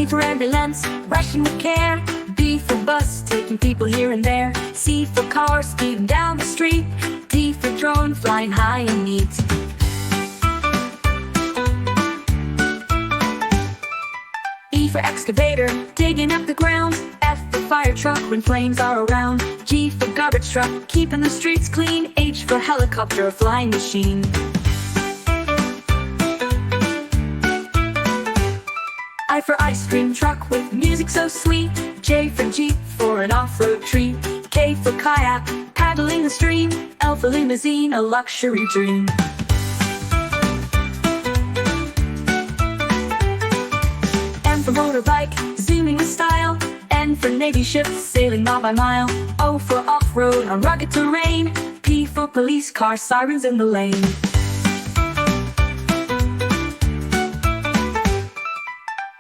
A for ambulance, rushing with care. B for bus, taking people here and there. C for car, speeding down the street. D for drone, flying high and neat. E for excavator, digging up the ground. F for fire truck, when flames are around. G for garbage truck, keeping the streets clean. H for helicopter, flying machine. I for ice cream truck with music so sweet. J for Jeep for an off-road treat. K for kayak, paddling the stream. L for limousine, a luxury dream. M for motorbike, zooming with style. N for navy ships, sailing mile by mile. O for off-road on rugged terrain. P for police car, sirens in the lane.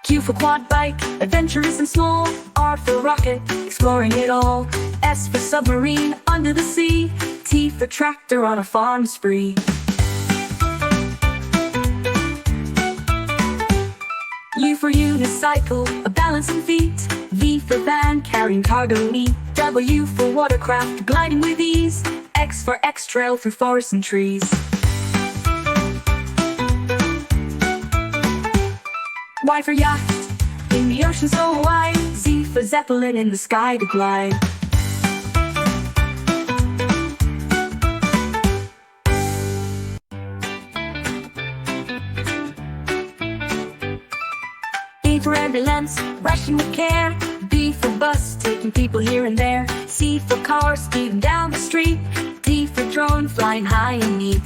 Q for quad bike, adventurous and small. R for rocket, exploring it all. S for submarine, under the sea. T for tractor on a farm spree. U for unicycle, a balancing feat. V for van, carrying cargo neat. W for watercraft, gliding with ease. X for X-trail through forests and trees. Y for yacht, in the ocean so wide. Z for Zeppelin, in the sky to glide. A for ambulance, rushing with care. B for bus, taking people here and there. C for car, speeding down the street. D for drone, flying high and neat.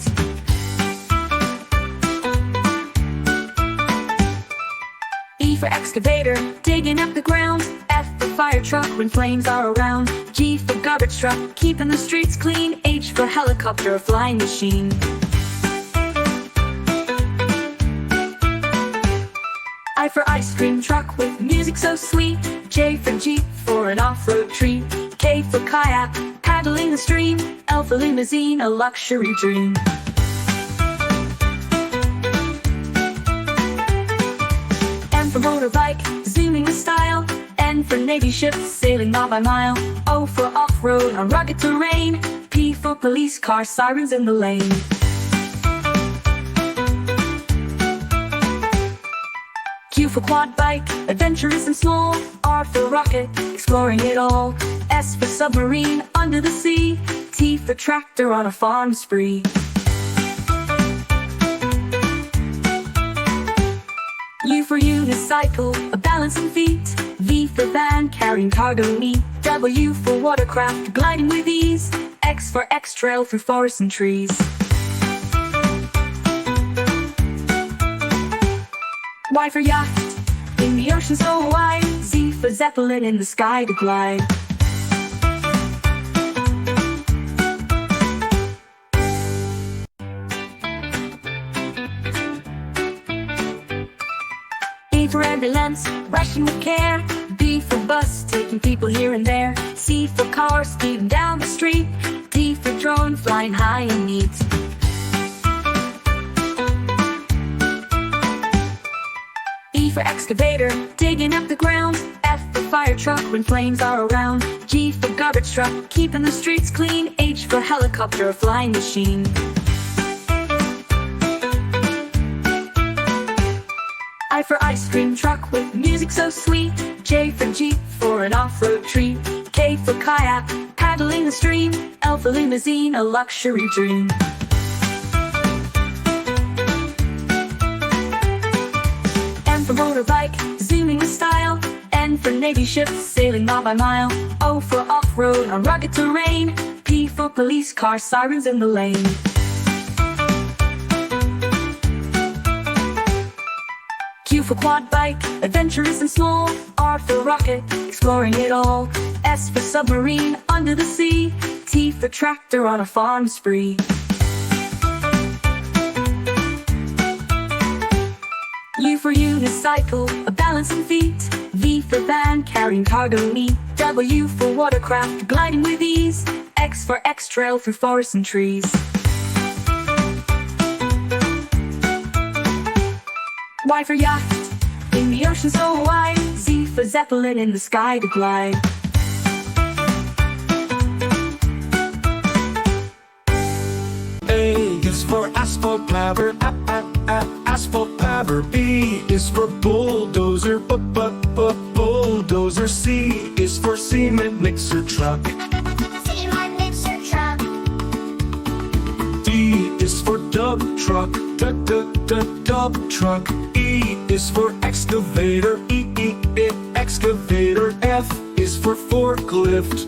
E for excavator, digging up the ground. F for fire truck, when flames are around. G for garbage truck, keeping the streets clean. H for helicopter, a flying machine. I for ice cream truck with music so sweet. J for Jeep for an off-road treat. K for kayak, paddling the stream. L for limousine, a luxury dream. M for motorbike, zooming with style. N for navy ships, sailing mile by mile. O for off-road on rugged terrain. P for police car, sirens in the lane. Q for quad bike, adventurous and small. R for rocket, exploring it all. S for submarine, under the sea. T for tractor on a farm spree. U for unicycle, a balancing feat. V for van, carrying cargo neat. W for watercraft, gliding with ease. X for X-trail through forests and trees. Y for yacht, in the ocean so wide. Z for Zeppelin, in the sky to glide. A for ambulance, rushing with care. B for bus, taking people here and there. C for car, speeding down the street. D for drone, flying high and neat. E for excavator, digging up the ground. F for fire truck, when flames are around. G for garbage truck, keeping the streets clean. H for helicopter, a flying machine. I for ice cream truck with music so sweet. J for Jeep for an off-road treat. K for kayak, paddling the stream. L for limousine, a luxury dream. M for motorbike, zooming with style. N for navy ships, sailing mile by mile. O for off-road on rugged terrain. P for police car, sirens in the lane. Q for quad bike, adventurous and small. R for rocket, exploring it all. S for submarine, under the sea. T for tractor on a farm spree. U for unicycle, a balancing feat. V for van, carrying cargo neat. W for watercraft, gliding with ease. X for X-trail through forests and trees. Y for yacht, in the the ocean so wide. Z for Zeppelin in the sky to glide. A is for asphalt paver, asphalt paver. B is for bulldozer, bulldozer. C is for cement mixer truck. Cement mixer truck. D is for dump truck, dump truck. E is for excavator, excavator. F is for forklift,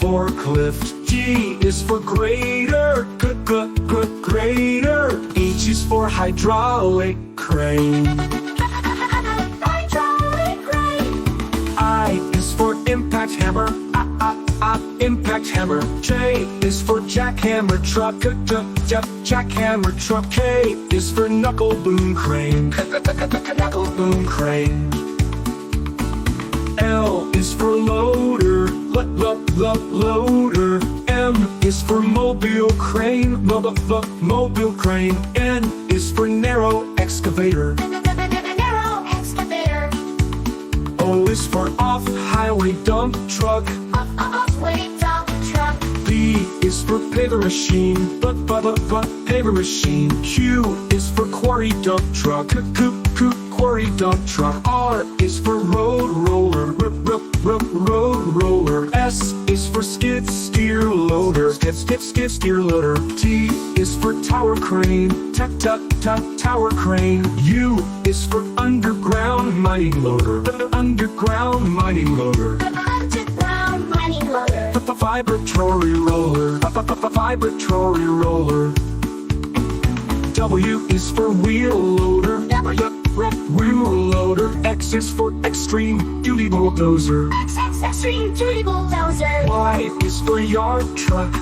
forklift. G is for grader, grader. H is for hydraulic crane. Hydraulic crane. I is for impact hammer, impact hammer. J is for jackhammer truck, jackhammer truck. K is for knuckle boom crane, knuckle boom crane. L is for loader, loader. M is for mobile crane, mobile crane. N is for narrow excavator. Narrow excavator. O is for off-highway dump truck. Off-highway dump truck. P is for paver machine, paver machine. Q is for quarry dump truck, quarry dump truck. R is for road roller, road roller. S is for skid steer loader, skid steer loader. T is for tower crane, tower crane. U is for underground mining loader, underground mining loader. Underground mining loader. Vibratory roller, vibratory roller. W is for wheel loader, wheel loader. X is for extreme duty bulldozer, Extreme duty bulldozer. Y is for yard truck,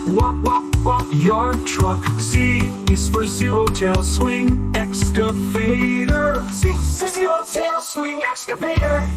yard truck. Z is for zero tail swing excavator, zero tail swing excavator.